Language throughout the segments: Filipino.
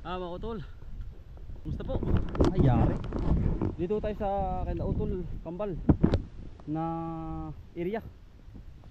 Mga utol, kumusta po? Ay, yari. Dito tayo sa kanda utol, Kambal na area.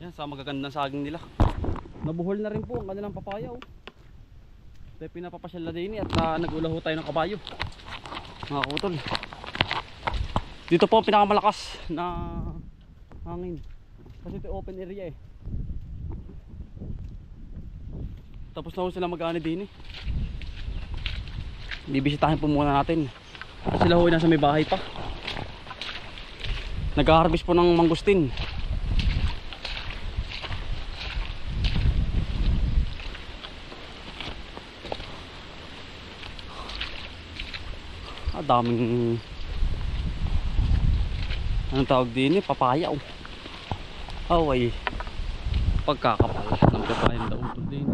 Yan, sa magagandang saging nila. Nabuhol na rin po ang kanilang papaya. Tayo pinapapasyal na din at nag-ulaho tayo ng kabayo. Mga utol, dito po ang pinakamalakas na hangin. Kasi ito open area eh. Tapos na ho sila mag-ani din eh. Bibisitahin po muna natin. At sila ho ay nasa may bahay pa. Nag-harvest po ng mangustin. Daming anong tawag din eh, papaya oh. Oh ay pagkakapal ng papaya ng dautol din.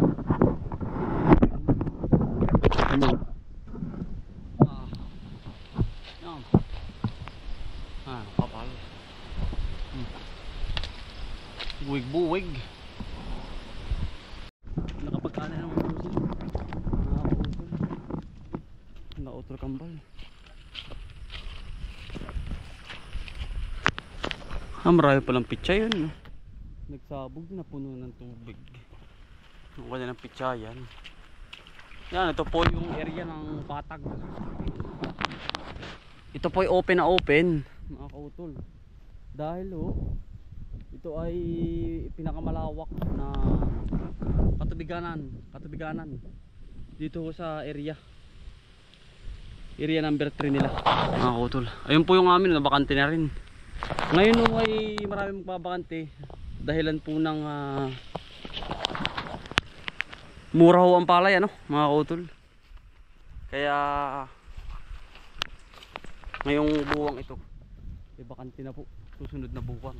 Kapal. Buwig-buwig. Nakapagkana ng mga usil. Nautol Kambal. Marami palang pitsa yun. Nagsabog na puno ng tubig. Ang kanya ng pitsa yan. Yan, ito po yung area ng Patag. Ito po ay open na open, mga kautol. Dahil ito ay pinakamalawak na katubiganan dito sa area number 3 nila, mga kautol. Ayun po yung amin, nabakante na rin. Ngayon ay marami magbabakante dahilan po ng mura ho ang palay, ano, mga kautol. Kaya ngayong buwang ito ay bakante na po. Susunod na buwang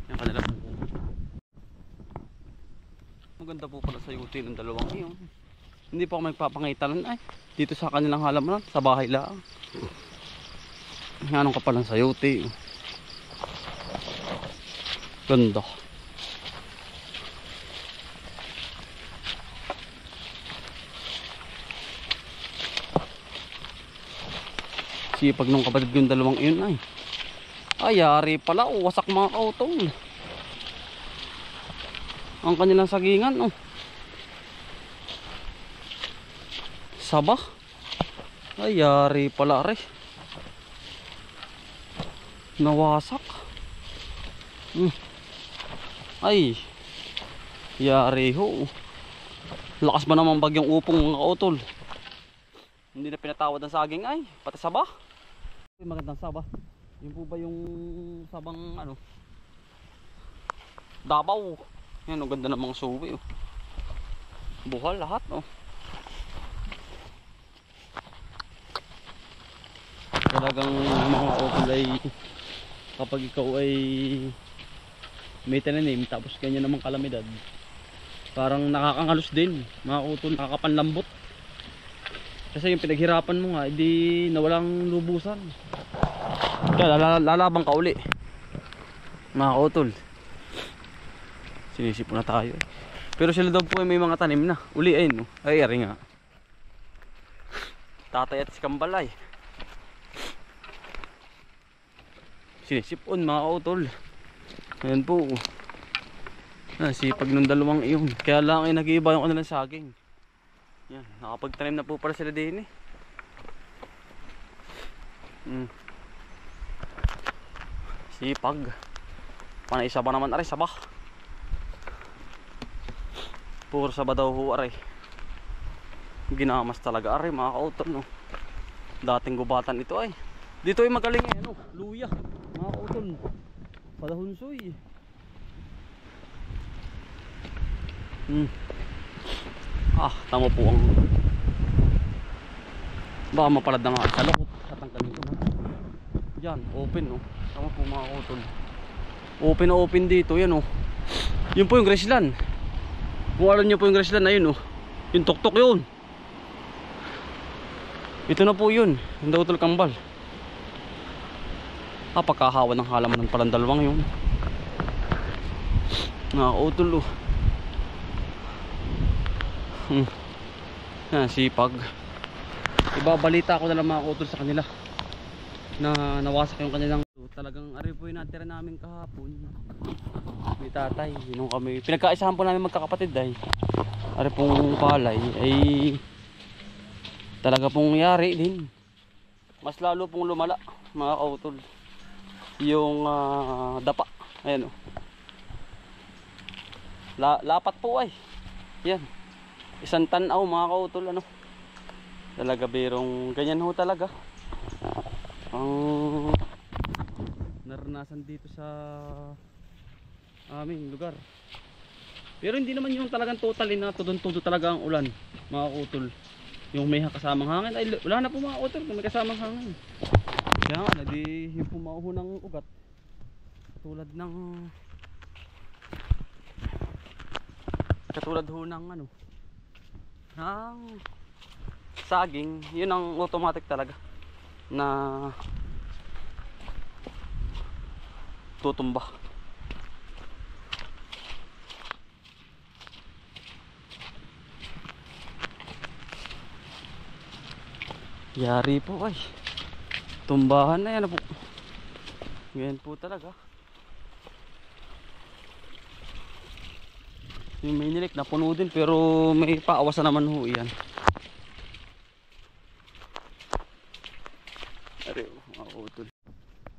yung kanila po. Maganda po pala sa yuti ng dalawang iyon. Hindi pa ako magpapangitalan ay dito sa kanilang halaman, sa bahay lang. Anong kapalan sa yuti. Ganda. Sipag nung kapatid yung dalawang iyon ay yari pala, wasak mga kautol ang kanilang sagingan Sabah ay yari pala nawasak. Ay yari ho. Lakas ba naman bagyong upong mga kautol. Hindi na pinatawad ang saging ay pati sabah. Magandang sabah. Yun po ba yung sabang Davao. Yan, ganda ng mga suwi buhal lahat Talagang mga kautol ay kapag ikaw ay may tananim tapos ganyan namang kalamidad, parang nakakangalos din mga kautol, nakakapanlambot. Kasi yung pinaghirapan mo nga hindi nawalang lubusan. Kaya lalabang ka uli mga kautol. Sinisip na tayo pero sila daw po ay may mga tanim na uli ayun ay ari nga tatay at si Kambal ay sinisipon mga kautol. Ayan po. Sipag ng dalawang iyon. Kaya lang ay nag-iiba yung kanilang saging. Yan, nakapagtanim na po para sila din Sipag. Panay saba naman aray, sabah. Puro saba daw ho aray. Ginamas talaga aray mga kautol Dating gubatan ito ay. Dito ay magaling luya mga kautol. Padahunsoy. Tama po ang baka mapalad na nga sa lukot at ang ganito yan, open tama po mga kautol. Open na open dito, yan yun po yung grassland. Kung alam nyo po yung grassland na yun yung tuktok yun. Ito na po yun, yung Dautol Kambal. Pagkahawan ng halaman ng palang dalawang yun. Nakautol Sipag. ibabalita ko na lang mga kautol sa kanila na nawasak yung kanilang talagang ari po yung natira namin kahapon may tatay nung kami pinagkaisahan po namin magkakapatid ay ari pong palay ay talaga pong yari din mas lalo pong lumala mga kautol yung dapa ayan o lapat po ay yan isang tanaw mga kautol ano talaga birong ganyan ho talaga ang naranasan dito sa aming lugar pero hindi naman yung talagang totally na tudon-tudo talaga ang ulan mga kautol yung may kasamang hangin ay wala na po mga kautol kung may kasamang hangin kaya nga di yung pumauho ng ugat katulad ho ng ano ng saging yun ang automatic talaga na tutumba yari po ay tumbahan na yan po ganyan po talaga yung may nilik na puno din pero may paawasan naman ho yan ari mga kautol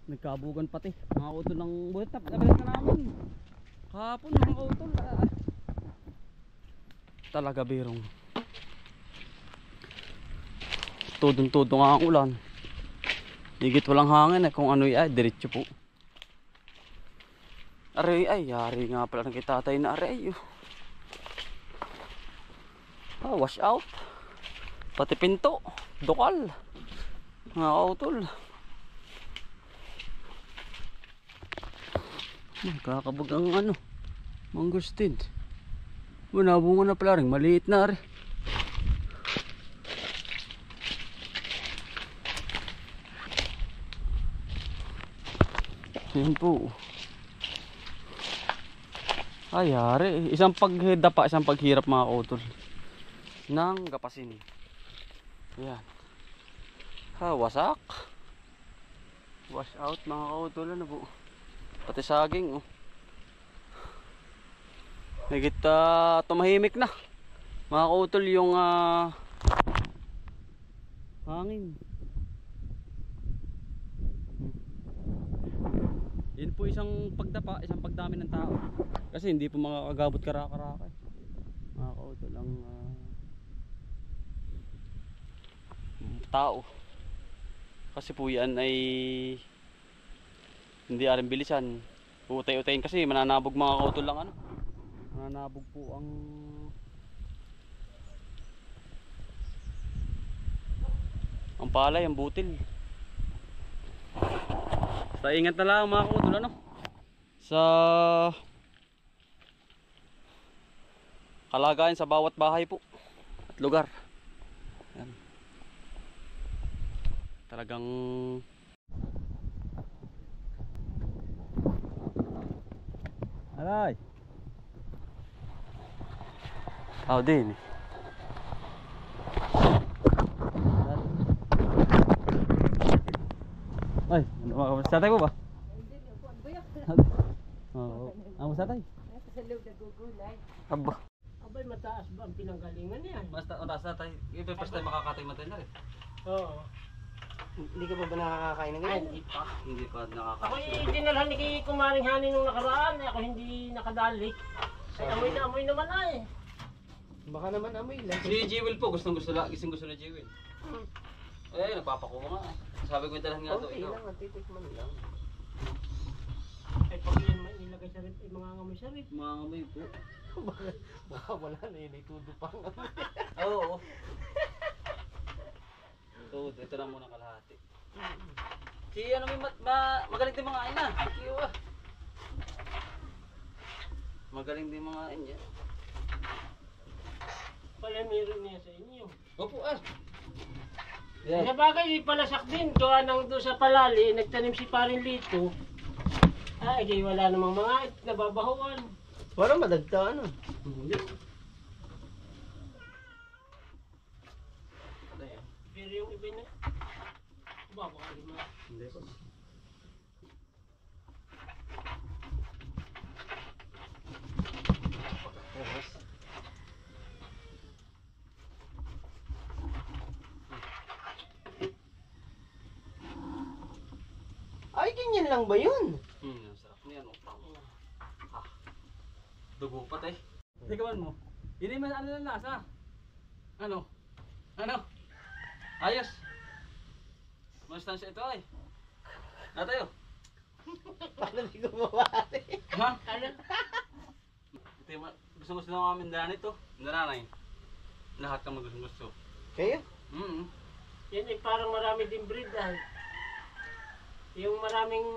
nagkabugan pati mga kautol ng bulit na pinabilas na namin kahapon mga kautol talaga birong tudong-tudo nga ang ulan higit walang hangin kung ano ay diretso po ari ay yari nga pala ng kitatay na ari ay wash out pati pinto dukal mga kautol magkakabog ang ano mangustin nabunga na pala rin maliit na rin yun po ay yari isang pagdapa isang paghirap mga kautol ng gapasin yan wasak wash out mga kautol ano po pati saging higit tumahimik na mga kautol yung hangin yun po isang pagdapa isang pagdami ng tao kasi hindi po makakagabot karaka-raka mga kautol ang tao kasi po yan ay hindi aring bilisan utay-utayin kasi mananabog mga kautol lang ano mananabog po ang palay ang butil basta ingat na lang mga kautol ano sa kalagayan sa bawat bahay po at lugar yan talagang aray tao din ay satay mo ba? Oo ang satay sa loob nagugulay aba abay mataas ba ang pinanggalingan yan basta mataas na tayo iba first time makakatay matay na rin oo Hindi ka pa ba nakakakain ng ganyan? hindi pa ako nakakatay dinalhan ni kay kumaring hanin nung nakaraan ako hindi nakadali ay amoy na amoy naman ay Baka naman amoy lang. si Jewel po gustong gusto na Jewel eh nagpapakuha nga sabi ko yung dalhan nga to Konti ikaw lang, titikman lang. ay pag yan may ilagay sa rip ay mga ngamoy sa rip mga ngamoy po Baka wala na yun, itudo pa nga. oo so ito lang muna kalahati si ano may magaling din mga ina magaling din mga ina pala meron niya sa inyo opo sa bagay di palasak din gawa nang doon sa palali nagtanim si Parin Lito ay di wala namang mga nababahuan Parang madagta ano. di Pero yung iba na, baka lima. Hindi po. Ay, ganyan lang ba yun? Ang sarap niyan. Ah, dugo pa tayo. Tikaman mo. Hindi man ano lang lasa. Ano? Ano? Ayos. Mastansya ito ay. Natayo. Paano di ko mawari? Ha? Ano? Ito yung gusto ng mga mindahan ito. Nanay. Lahat kang gusto. Kayo? Yan ay parang marami din breed ay. Yung maraming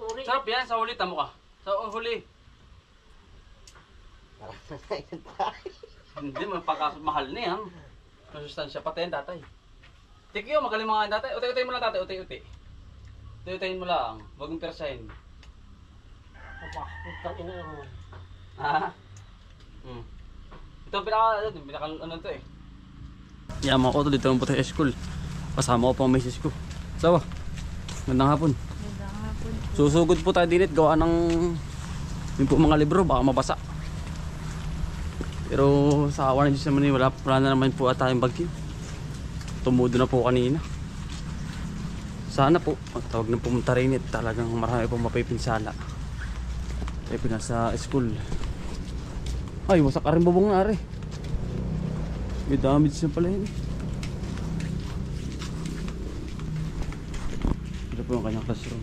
uri. Sarap yan. Sa huli tamo ka. Sa huli. Parang nanayin tayo. Hindi, magpapakahal na yan. Masustansya pati yan tatay. Tikyo, magaling mga tatay. Utay-utay mo lang tatay. Utay-utay. Utay-utayin mo lang. Huwag mong persahin. Aba, putang ina mo. Ha? Ito ang pinaka ano to eh. Yeah, mga koto, dito ang puti sa school. Kasama ko pang misis ko. Sawa. Gandang hapon. Magandang hapon. Susugod po tayo dinit gawa ng yung po mga libro baka mabasa. Pero sa awa ng Diyos naman wala na naman po at tayong bagyo. Tumudo na po kanina. Sana po tawag na pumunta rin it. Talagang marami pong mapipinsala. Kaya pinasa school. Ay, wasak ka rin bubong na rin. May damage na pala yun. Ito po yung kanyang classroom.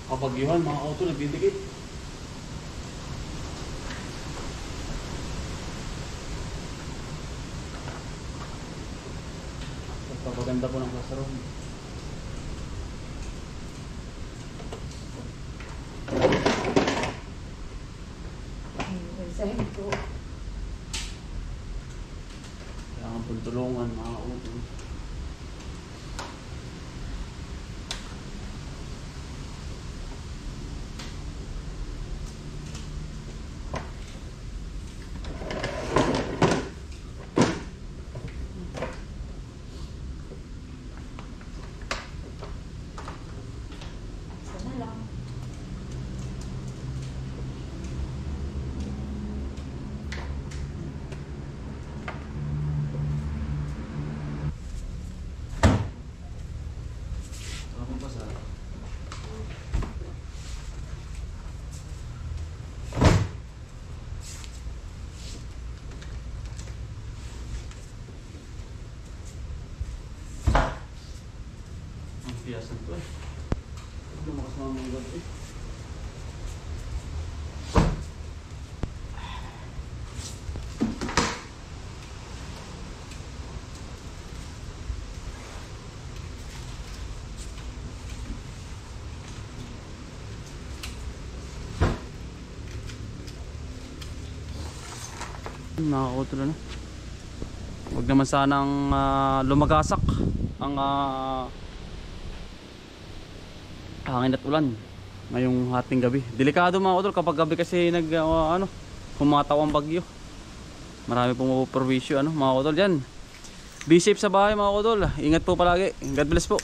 Kapagyuhan mga auto nagdidikit. Pagpapaganda po ng classroom. Resign po. Kailangan pong tulungan mga auto. Sana lang. Ako pa sa ang piyasan ko eh. Lumakas naman mga gabi. Nakakutula na. Huwag naman sanang lumagasak ang hangin at ulan ngayong hating gabi. Delikado mga utol kapag gabi kasi kumataw ang bagyo. Marami pong mapuperwisyo mga utol dyan. Be safe sa bahay mga kodol. Ingat po palagi. God bless po.